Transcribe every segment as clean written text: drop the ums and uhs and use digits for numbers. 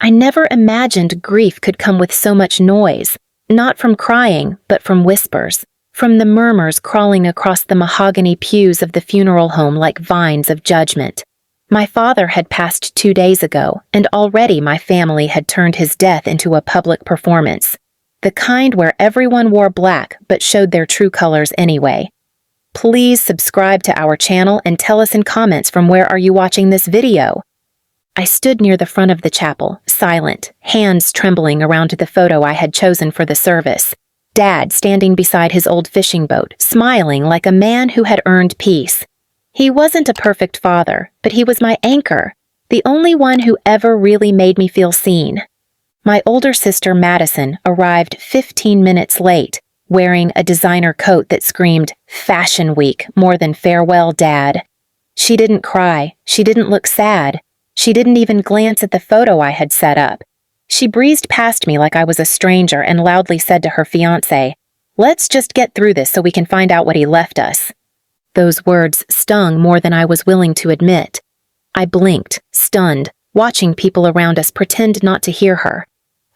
I never imagined grief could come with so much noise, not from crying, but from whispers, from the murmurs crawling across the mahogany pews of the funeral home like vines of judgment. My father had passed 2 days ago, and already my family had turned his death into a public performance, the kind where everyone wore black but showed their true colors anyway. Please subscribe to our channel and tell us in comments from where are you watching this video. I stood near the front of the chapel, silent, hands trembling around the photo I had chosen for the service. Dad standing beside his old fishing boat, smiling like a man who had earned peace. He wasn't a perfect father, but he was my anchor, the only one who ever really made me feel seen. My older sister, Madison, arrived 15 minutes late, wearing a designer coat that screamed, "Fashion Week," more than "Farewell, Dad." She didn't cry. She didn't look sad. She didn't even glance at the photo I had set up. She breezed past me like I was a stranger and loudly said to her fiancé, "Let's just get through this so we can find out what he left us." Those words stung more than I was willing to admit. I blinked, stunned, watching people around us pretend not to hear her.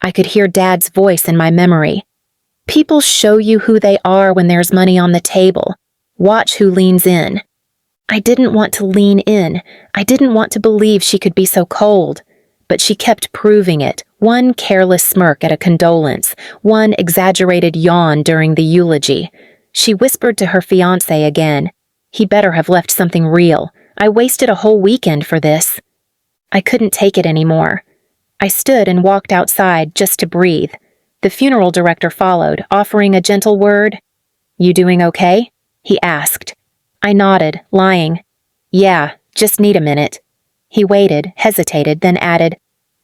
I could hear Dad's voice in my memory. "People show you who they are when there's money on the table. Watch who leans in." I didn't want to lean in. I didn't want to believe she could be so cold. But she kept proving it, one careless smirk at a condolence, one exaggerated yawn during the eulogy. She whispered to her fiancé again, "He better have left something real. I wasted a whole weekend for this." I couldn't take it anymore. I stood and walked outside just to breathe. The funeral director followed, offering a gentle word. "You doing okay?" he asked. I nodded, lying. "Yeah, just need a minute." He waited, hesitated, then added,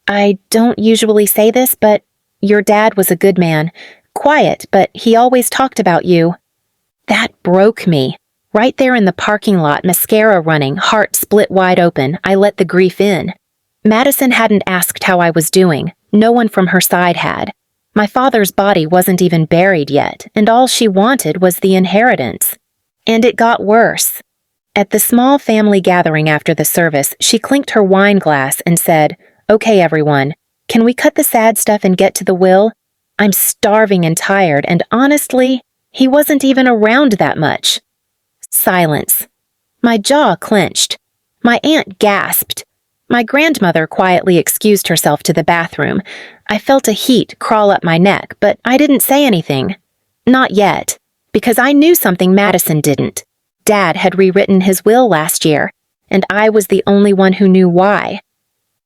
"I don't usually say this, but your dad was a good man. Quiet, but he always talked about you." That broke me. Right there in the parking lot, mascara running, heart split wide open, I let the grief in. Madison hadn't asked how I was doing. No one from her side had. My father's body wasn't even buried yet, and all she wanted was the inheritance. And it got worse. At the small family gathering after the service, she clinked her wine glass and said, "Okay, everyone, can we cut the sad stuff and get to the will? I'm starving and tired, and honestly, he wasn't even around that much." Silence. My jaw clenched. My aunt gasped. My grandmother quietly excused herself to the bathroom. I felt a heat crawl up my neck, but I didn't say anything. Not yet, because I knew something Madison didn't. Dad had rewritten his will last year, and I was the only one who knew why.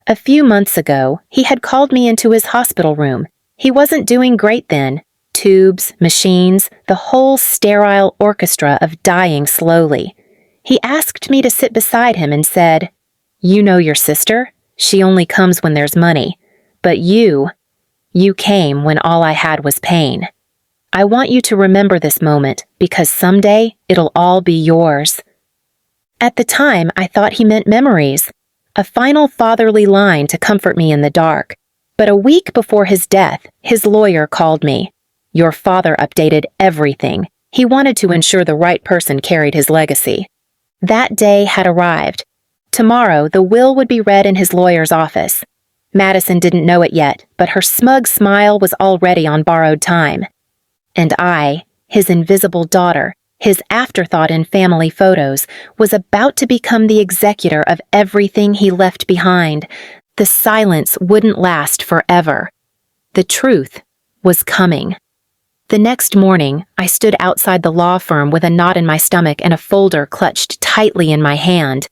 A few months ago, he had called me into his hospital room. He wasn't doing great then. Tubes, machines, the whole sterile orchestra of dying slowly. He asked me to sit beside him and said, "You know your sister? She only comes when there's money. But you came when all I had was pain. I want you to remember this moment because someday it'll all be yours." At the time, I thought he meant memories, a final fatherly line to comfort me in the dark. But a week before his death, his lawyer called me. Your father updated everything. He wanted to ensure the right person carried his legacy. That day had arrived. Tomorrow, the will would be read in his lawyer's office. Madison didn't know it yet, but her smug smile was already on borrowed time. And I, his invisible daughter, his afterthought in family photos, was about to become the executor of everything he left behind. The silence wouldn't last forever. The truth was coming. The next morning, I stood outside the law firm with a knot in my stomach and a folder clutched tightly in my hand.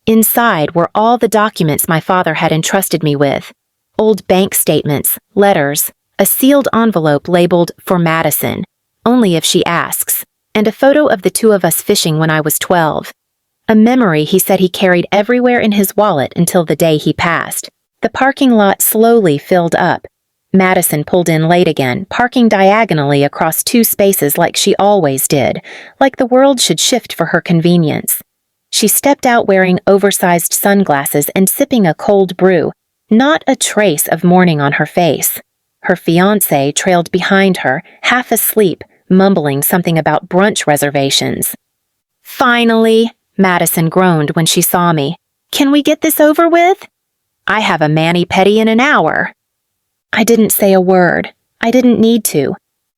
Inside were all the documents my father had entrusted me with. Old bank statements, letters, a sealed envelope labeled "For Madison," only if she asks, and a photo of the two of us fishing when I was 12. A memory he said he carried everywhere in his wallet until the day he passed. The parking lot slowly filled up. Madison pulled in late again, parking diagonally across 2 spaces like she always did, like the world should shift for her convenience. She stepped out wearing oversized sunglasses and sipping a cold brew, not a trace of mourning on her face. Her fiancé trailed behind her, half asleep, mumbling something about brunch reservations. "Finally," Madison groaned when she saw me. "Can we get this over with?" "I have a mani-pedi in an hour." I didn't say a word. I didn't need to.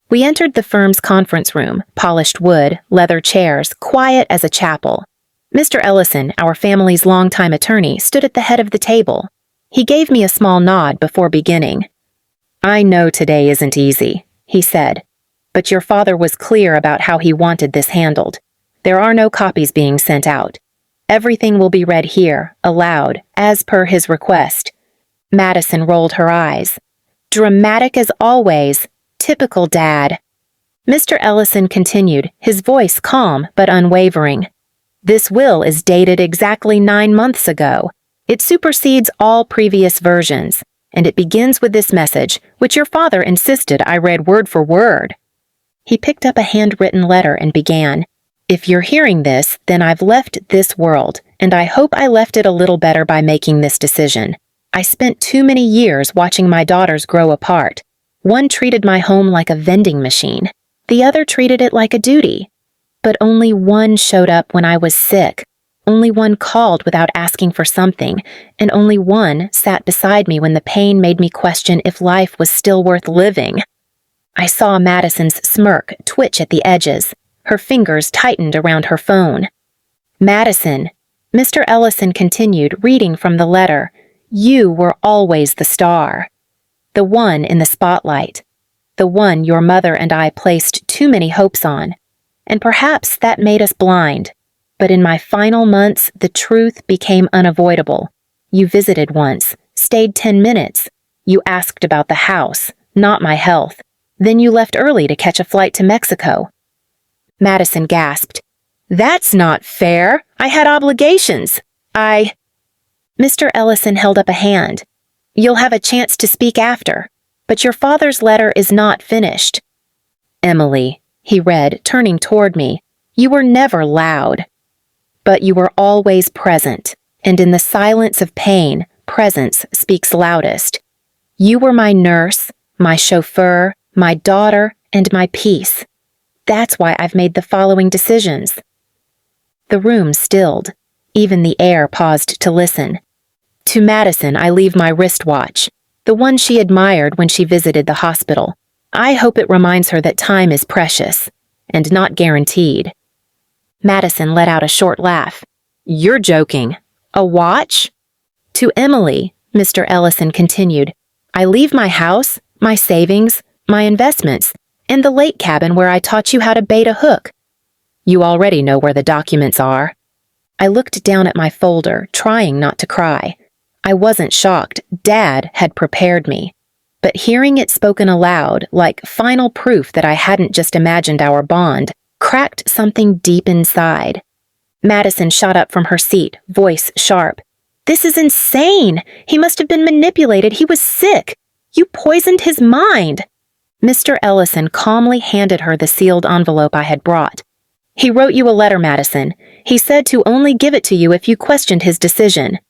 We entered the firm's conference room, polished wood, leather chairs, quiet as a chapel. Mr. Ellison, our family's longtime attorney, stood at the head of the table. He gave me a small nod before beginning. "I know today isn't easy," he said, "but your father was clear about how he wanted this handled. There are no copies being sent out. Everything will be read here, aloud, as per his request." Madison rolled her eyes. Dramatic as always. Typical Dad. Mr. Ellison continued, his voice calm but unwavering. "This will is dated exactly 9 months ago. It supersedes all previous versions, and it begins with this message, which your father insisted I read word for word." He picked up a handwritten letter and began, "If you're hearing this, then I've left this world, and I hope I left it a little better by making this decision. I spent too many years watching my daughters grow apart. One treated my home like a vending machine. The other treated it like a duty. But only one showed up when I was sick. Only one called without asking for something, and only one sat beside me when the pain made me question if life was still worth living." I saw Madison's smirk twitch at the edges. Her fingers tightened around her phone. "Madison," Mr. Ellison continued, reading from the letter, "you were always the star. The one in the spotlight. The one your mother and I placed too many hopes on. And perhaps that made us blind. But in my final months, the truth became unavoidable. You visited once, stayed 10 minutes. You asked about the house, not my health. Then you left early to catch a flight to Mexico." Madison gasped. "That's not fair. I had obligations. Mr. Ellison held up a hand. "You'll have a chance to speak after, but your father's letter is not finished." "Emily," he read, turning toward me, "you were never loud. But you were always present, and in the silence of pain, presence speaks loudest. You were my nurse, my chauffeur, my daughter, and my peace. That's why I've made the following decisions." The room stilled. Even the air paused to listen. To Madison, I leave my wristwatch, the one she admired when she visited the hospital. I hope it reminds her that time is precious, and not guaranteed. Madison let out a short laugh. "You're joking. A watch?" To Emily, Mr. Ellison continued, "I leave my house, my savings, my investments, and the lake cabin where I taught you how to bait a hook. You already know where the documents are." I looked down at my folder, trying not to cry. I wasn't shocked. Dad had prepared me. But hearing it spoken aloud, like final proof that I hadn't just imagined our bond, cracked something deep inside. Madison shot up from her seat, voice sharp. "This is insane! He must have been manipulated. He was sick. You poisoned his mind." Mr. Ellison calmly handed her the sealed envelope I had brought. "He wrote you a letter, Madison. He said to only give it to you if you questioned his decision."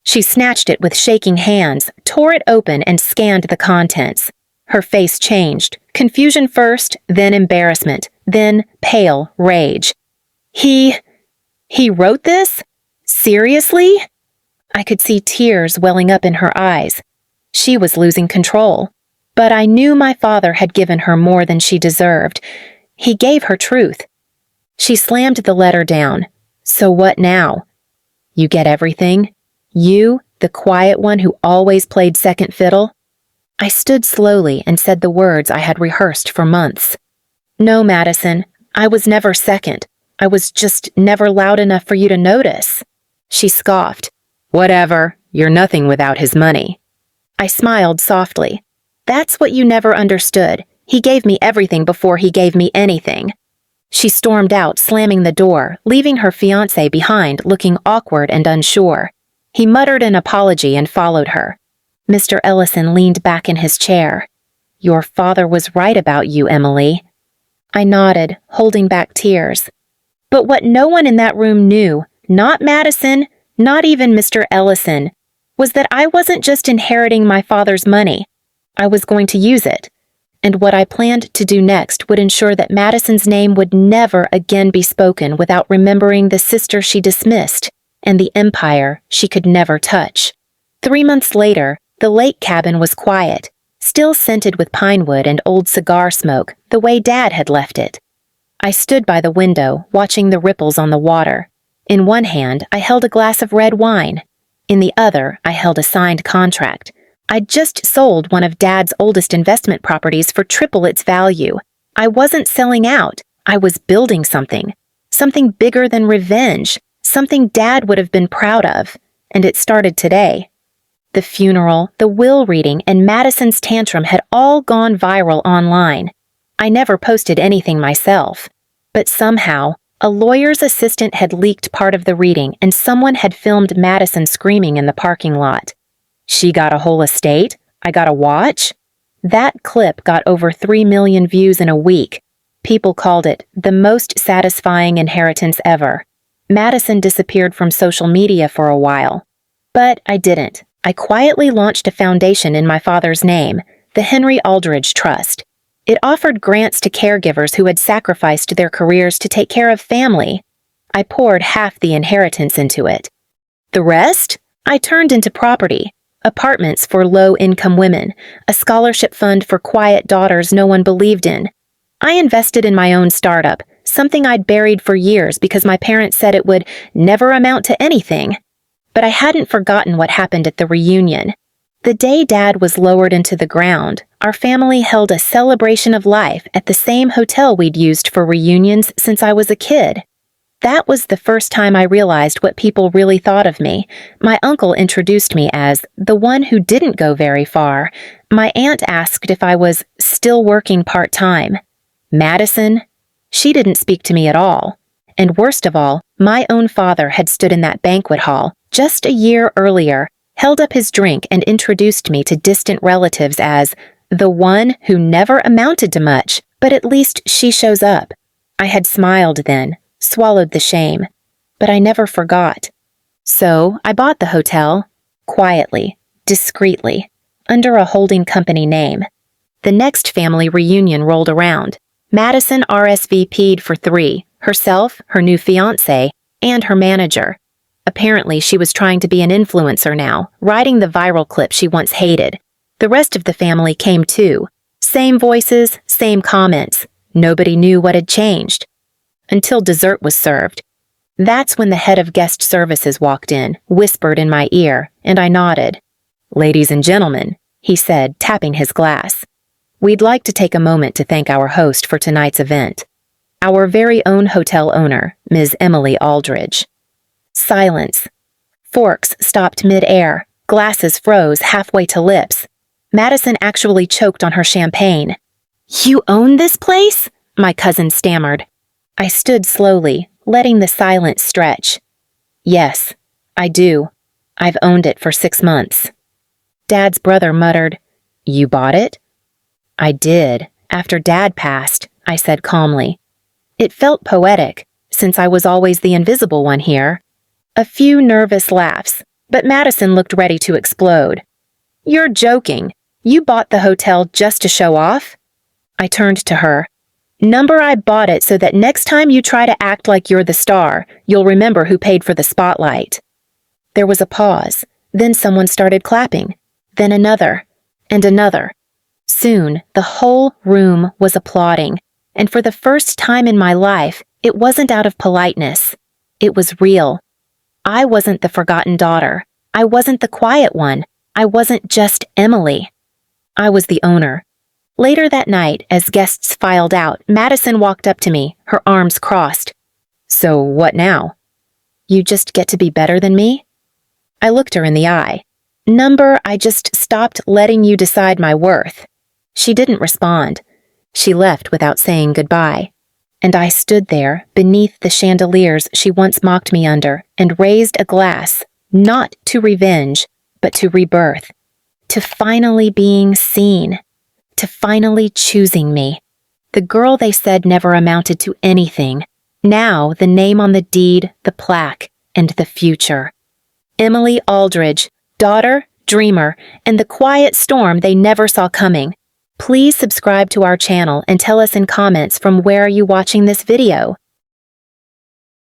She snatched it with shaking hands, tore it open, and scanned the contents. Her face changed, confusion first, then embarrassment, then pale rage. He wrote this? Seriously?" I could see tears welling up in her eyes. She was losing control. But I knew my father had given her more than she deserved. He gave her truth. She slammed the letter down. "So what now? You get everything? You, the quiet one who always played second fiddle?" I stood slowly and said the words I had rehearsed for months. "No, Madison, I was never second. I was just never loud enough for you to notice." She scoffed. "Whatever, you're nothing without his money." I smiled softly. "That's what you never understood. He gave me everything before he gave me anything." She stormed out, slamming the door, leaving her fiancé behind, looking awkward and unsure. He muttered an apology and followed her. Mr. Ellison leaned back in his chair. "Your father was right about you, Emily." I nodded, holding back tears. But what no one in that room knew, not Madison, not even Mr. Ellison, was that I wasn't just inheriting my father's money. I was going to use it. And what I planned to do next would ensure that Madison's name would never again be spoken without remembering the sister she dismissed and the empire she could never touch. 3 months later, the lake cabin was quiet. still scented with pine wood and old cigar smoke, the way Dad had left it. I stood by the window, watching the ripples on the water. In one hand, I held a glass of red wine. In the other, I held a signed contract. I'd just sold one of Dad's oldest investment properties for triple its value. I wasn't selling out. I was building something. Something bigger than revenge. Something Dad would have been proud of. And it started today. The funeral, the will reading, and Madison's tantrum had all gone viral online. I never posted anything myself. But somehow, a lawyer's assistant had leaked part of the reading and someone had filmed Madison screaming in the parking lot. She got a whole estate? I got a watch? That clip got over 3 million views in a week. People called it the most satisfying inheritance ever. Madison disappeared from social media for a while. But I didn't. I quietly launched a foundation in my father's name, the Henry Aldridge Trust. It offered grants to caregivers who had sacrificed their careers to take care of family. I poured half the inheritance into it. The rest? I turned into property. Apartments for low-income women, a scholarship fund for quiet daughters no one believed in. I invested in my own startup, something I'd buried for years because my parents said it would never amount to anything. But I hadn't forgotten what happened at the reunion. The day Dad was lowered into the ground, our family held a celebration of life at the same hotel we'd used for reunions since I was a kid. That was the first time I realized what people really thought of me. My uncle introduced me as the one who didn't go very far. My aunt asked if I was still working part-time. Madison? She didn't speak to me at all. And worst of all, my own father had stood in that banquet hall just a year earlier, held up his drink and introduced me to distant relatives as the one who never amounted to much, but at least she shows up. I had smiled then, swallowed the shame, but I never forgot. So I bought the hotel, quietly, discreetly, under a holding company name. The next family reunion rolled around. Madison RSVP'd for 3, herself, her new fiancé, and her manager. Apparently, she was trying to be an influencer now, writing the viral clip she once hated. The rest of the family came too. Same voices, same comments. Nobody knew what had changed. Until dessert was served. That's when the head of guest services walked in, whispered in my ear, and I nodded. "Ladies and gentlemen," he said, tapping his glass. "We'd like to take a moment to thank our host for tonight's event. Our very own hotel owner, Ms. Emily Aldridge." Silence. Forks stopped mid-air. Glasses froze halfway to lips. Madison actually choked on her champagne. "You own this place?" my cousin stammered. I stood slowly, letting the silence stretch. "Yes, I do. I've owned it for 6 months." Dad's brother muttered, "You bought it?" "I did, after Dad passed," I said calmly. It felt poetic, since I was always the invisible one here. A few nervous laughs, but Madison looked ready to explode. "You're joking. You bought the hotel just to show off?" I turned to her. "Number I bought it so that next time you try to act like you're the star, you'll remember who paid for the spotlight." There was a pause. Then someone started clapping. Then another. And another. Soon, the whole room was applauding. And for the first time in my life, it wasn't out of politeness. It was real. I wasn't the forgotten daughter. I wasn't the quiet one. I wasn't just Emily. I was the owner. Later that night, as guests filed out, Madison walked up to me, her arms crossed. "So what now?" "You just get to be better than me?" I looked her in the eye. "Number, I just stopped letting you decide my worth." She didn't respond. She left without saying goodbye. And I stood there, beneath the chandeliers she once mocked me under, and raised a glass, not to revenge, but to rebirth. To finally being seen. To finally choosing me. The girl they said never amounted to anything. Now the name on the deed, the plaque, and the future. Emily Aldridge, daughter, dreamer, and the quiet storm they never saw coming. Please subscribe to our channel and tell us in comments from where are you watching this video.